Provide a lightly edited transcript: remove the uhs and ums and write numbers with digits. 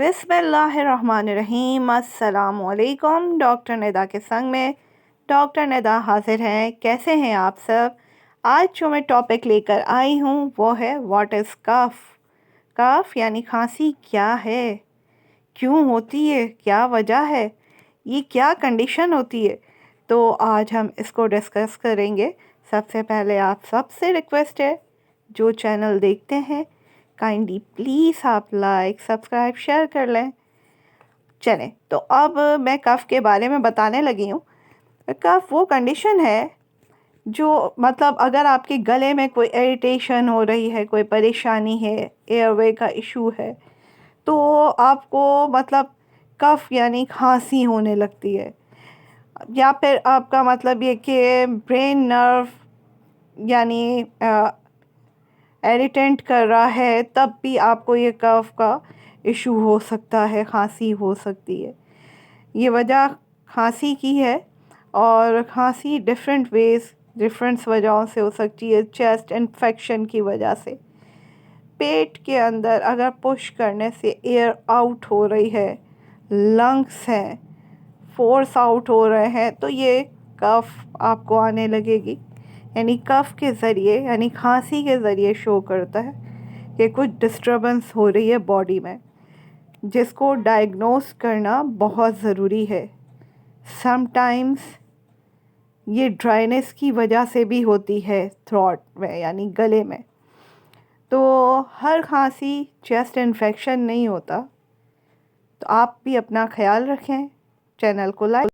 बिस्मिल्लाहिर्रहमानिर्रहीम। अस्सलामुअलैकुम। डॉक्टर निदा के संग में डॉक्टर निदा हाजिर हैं। कैसे हैं आप सब? आज जो मैं टॉपिक लेकर आई हूँ वो है व्हाट इज़ कफ। कफ यानी खांसी क्या है, क्यों होती है, क्या वजह है, ये क्या कंडीशन होती है। तो आज हम इसको डिस्कस करेंगे। सबसे पहले आप सबसे रिक्वेस्ट है, जो चैनल देखते हैं काइंडली प्लीज़ आप लाइक सब्सक्राइब शेयर कर लें। चलें, तो अब मैं कफ़ के बारे में बताने लगी हूँ। कफ़ वो कंडीशन है जो मतलब अगर आपके गले में कोई इरिटेशन हो रही है, कोई परेशानी है, एयरवे का इशू है, तो आपको मतलब कफ़ यानी खांसी होने लगती है। या फिर आपका मतलब ये कि ब्रेन नर्व यानी इरिटेंट कर रहा है, तब भी आपको ये कफ का इशू हो सकता है, खांसी हो सकती है। ये वजह खांसी की है और खांसी डिफरेंट वेज़ डिफरेंट वजहों से हो सकती है। चेस्ट इन्फेक्शन की वजह से, पेट के अंदर अगर पुश करने से एयर आउट हो रही है, लंग्स हैं फोर्स आउट हो रहे हैं, तो ये कफ आपको आने लगेगी। यानी कफ के ज़रिए यानी खांसी के ज़रिए शो करता है कि कुछ डिस्टर्बेंस हो रही है बॉडी में, जिसको डायग्नोस करना बहुत ज़रूरी है। समटाइम्स ये ड्राइनेस की वजह से भी होती है थ्रोट में यानी गले में। तो हर खांसी चेस्ट इन्फेक्शन नहीं होता। तो आप भी अपना ख्याल रखें। चैनल को लाइक